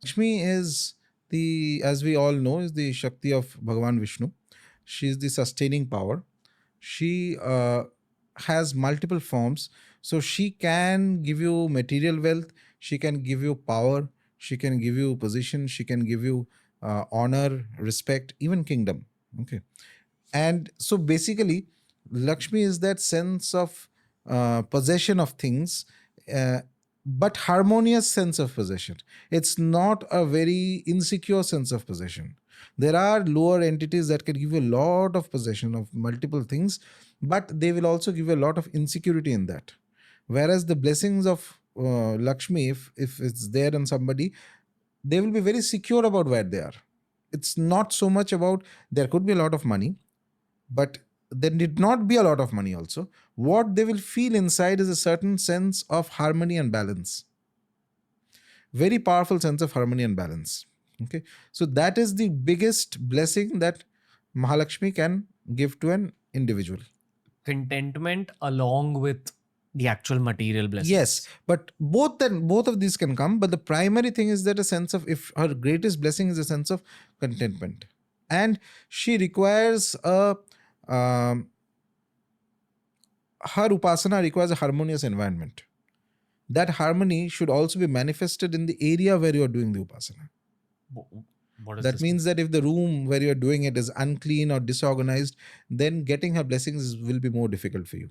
Lakshmi is as we all know, is the Shakti of Bhagavan Vishnu. She is the sustaining power. She has multiple forms. So she can give you material wealth, she can give you power, she can give you position, she can give you honor, respect, even kingdom. Okay. And so basically, Lakshmi is that sense of possession of things, uh, but harmonious sense of possession. It's not a very insecure sense of possession. There are lower entities that can give you a lot of possession of multiple things, but they will also give you a lot of insecurity in that. Whereas the blessings of Lakshmi, if it's there in somebody, they will be very secure about where they are. It's not so much about, there could be a lot of money, but there need not be a lot of money also. What they will feel inside is a certain sense of harmony and balance. Very powerful sense of harmony and balance. Okay. So that is the biggest blessing that Mahalakshmi can give to an individual. Contentment along with the actual material blessings. Yes, but both of these can come, but the primary thing is that a sense of, if her greatest blessing is a sense of contentment, and she requires her upāsanā requires a harmonious environment. That harmony should also be manifested in the area where you are doing the upāsanā. What does That this means that if the room where you are doing it is unclean or disorganized, then getting her blessings will be more difficult for you.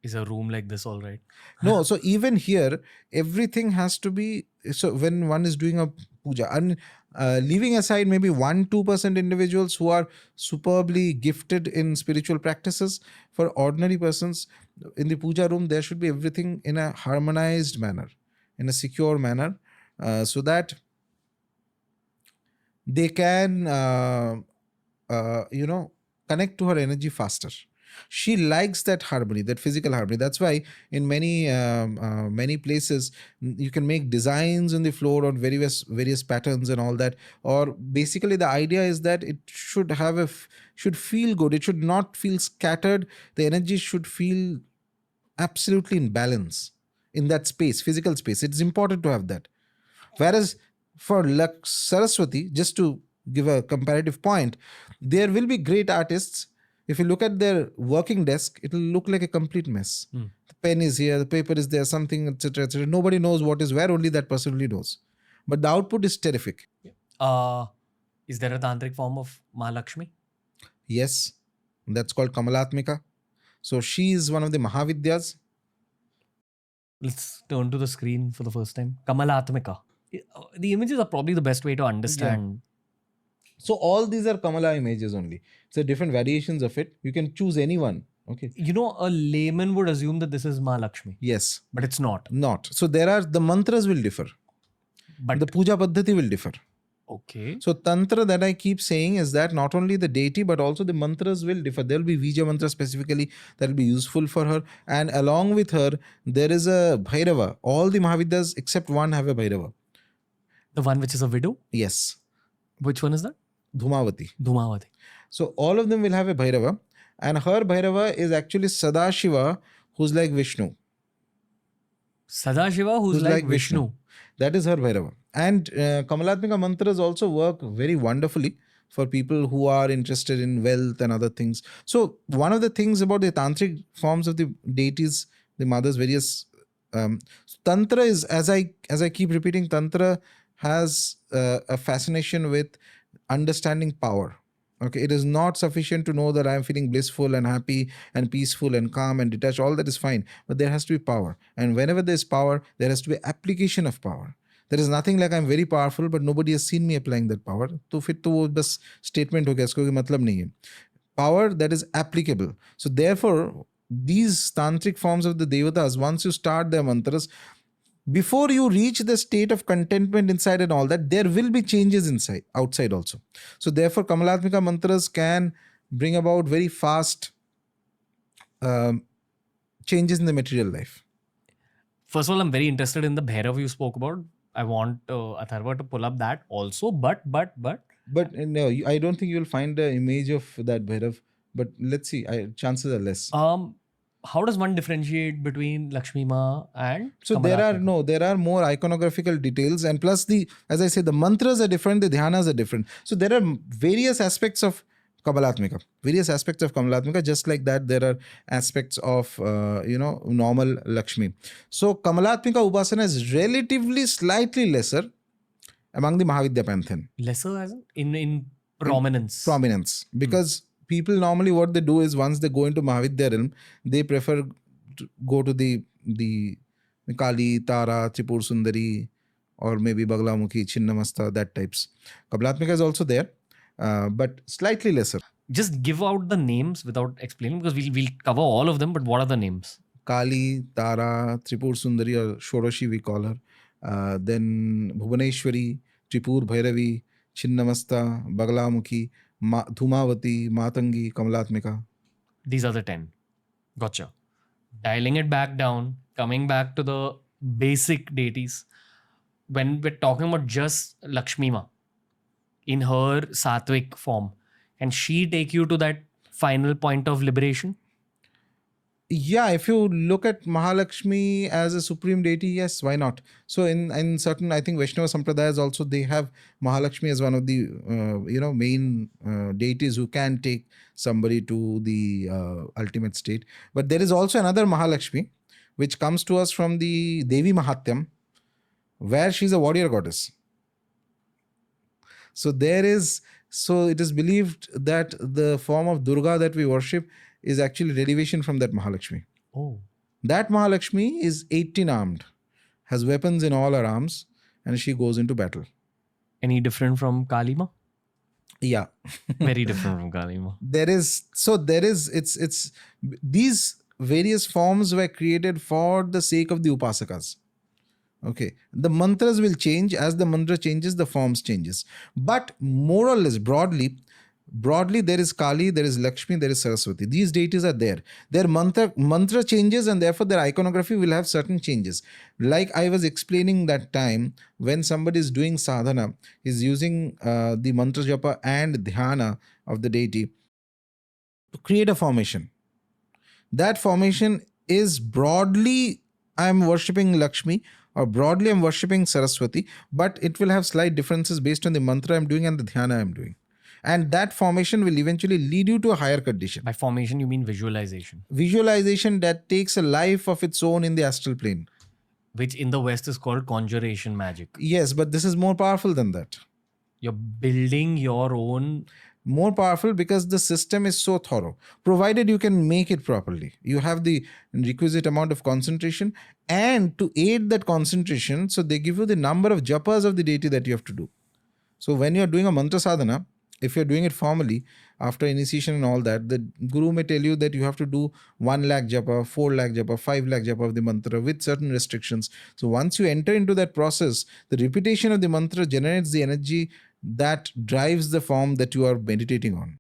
Is a room like this all right? No, so even here, everything has to be, so when one is doing a puja, and leaving aside maybe 1-2% individuals who are superbly gifted in spiritual practices, for ordinary persons in the puja room, there should be everything in a harmonized manner, in a secure manner, so that they can, connect to her energy faster. She likes that harmony, that physical harmony. That's why in many places you can make designs on the floor on various patterns and all that. Or basically the idea is that it should have should feel good. It should not feel scattered. The energy should feel absolutely in balance in that space, physical space. It's important to have that. Whereas for Saraswati, just to give a comparative point, there will be great artists. If you look at their working desk, it will look like a complete mess. The pen is here, the paper is there, something, etc., etc. Nobody knows what is where, only that person really knows. But the output is terrific. Is there a tantric form of Maa Lakshmi? Yes, that's called Kamalātmikā. So she is one of the Mahāvidyās. Let's turn to the screen for the first time. Kamalātmikā. The images are probably the best way to understand. So all these are Kamala images only. So different variations of it. You can choose any one. Okay. You know, a layman would assume that this is Maa Lakshmi. Yes. But it's not. Not. So the mantras will differ. But the puja paddhati will differ. Okay. So Tantra that I keep saying is that not only the deity but also the mantras will differ. There will be Vija mantra specifically that will be useful for her. And along with her, there is a Bhairava. All the Mahāvidyās except one have a Bhairava. The one which is a widow? Yes. Which one is that? Dhumavati. So all of them will have a Bhairava. And her Bhairava is actually Sadashiva, who's like Vishnu. Sadashiva, who's like Vishnu. That is her Bhairava. And Kamalātmikā mantras also work very wonderfully for people who are interested in wealth and other things. So one of the things about the tantric forms of the deities, the mothers, various Tantra is, as I keep repeating, Tantra has a fascination with understanding power. Okay, it is not sufficient to know that I am feeling blissful and happy and peaceful and calm and detached. All that is fine, but there has to be power. And whenever there is power, there has to be application of power. There is nothing like I'm very powerful, but nobody has seen me applying that power. तो फिर तो वो बस statement हो गया, इसको कोई मतलब नहीं है. Power that is applicable. So therefore, these tantric forms of the devatas, once you start their mantras, before you reach the state of contentment inside and all that, there will be changes outside also. So therefore, Kamalātmikā mantras can bring about very fast changes in the material life. First of all, I'm very interested in the Bhairav you spoke about. I want Atharva to pull up that also, but no, I don't think you will find the image of that Bhairav. But let's see, chances are less. how does one differentiate between Lakshmi Ma and So Kamalatmika? there are more iconographical details, and plus as I say, the mantras are different, the dhyanas are different. So there are various aspects of Kamalatmika, just like that there are aspects of normal Lakshmi. So Kamalatmika upāsanā is relatively slightly lesser among the Mahāvidya pantheon. Lesser as in prominence. Prominence, because people normally what they do is once they go into Mahāvidya realm, they prefer to go to the Kali, Tara, Tripur Sundari, or maybe Baglamukhi, Chinnamasta, that types. Kamalatmika is also there, but slightly lesser. Just give out the names without explaining, because we'll cover all of them, but what are the names? Kali, Tara, Tripur Sundari, or Shoroshi we call her. Then Bhuvaneshwari, Tripur Bhairavi, Chinnamasta, Baglamukhi, Dhumavati, Matangi, Kamalatmika. These are the 10. Gotcha. Dialing it back down, coming back to the basic deities. When we're talking about just Lakshmi Ma in her sattvic form, can she take you to that final point of liberation? Yeah, if you look at Mahalakshmi as a supreme deity, yes, why not? So in certain, I think Vaishnava Sampradayas also, they have Mahalakshmi as one of the main deities who can take somebody to the ultimate state. But there is also another Mahalakshmi which comes to us from the Devi Mahatyam, where she's a warrior goddess. So it is believed that the form of Durga that we worship is actually derivation from that Mahalakshmi. Oh. That Mahalakshmi is 18 armed, has weapons in all her arms, and she goes into battle. Any different from Kali Ma? Yeah. Very different from Kali Ma. These various forms were created for the sake of the upasakas. Okay. The mantras will change. As the mantra changes, the forms changes. But more or less, broadly, there is Kali, there is Lakshmi, there is Saraswati. These deities are there. Their mantra changes, and therefore their iconography will have certain changes. Like I was explaining that time, when somebody is doing sadhana, is using the mantra japa and dhyana of the deity to create a formation. That formation is broadly, I am worshipping Lakshmi, or broadly I'm worshipping Saraswati, but it will have slight differences based on the mantra I'm doing and the dhyana I'm doing. And that formation will eventually lead you to a higher condition. By formation, you mean visualization. Visualization that takes a life of its own in the astral plane. Which in the West is called conjuration magic. Yes, but this is more powerful than that. You're building your own. More powerful because the system is so thorough. Provided you can make it properly. You have the requisite amount of concentration, and to aid that concentration, so they give you the number of japas of the deity that you have to do. So when you're doing a mantra sadhana, if you're doing it formally, after initiation and all that, the guru may tell you that you have to do 1 lakh japa, 4 lakh japa, 5 lakh japa of the mantra with certain restrictions. So once you enter into that process, the repetition of the mantra generates the energy that drives the form that you are meditating on.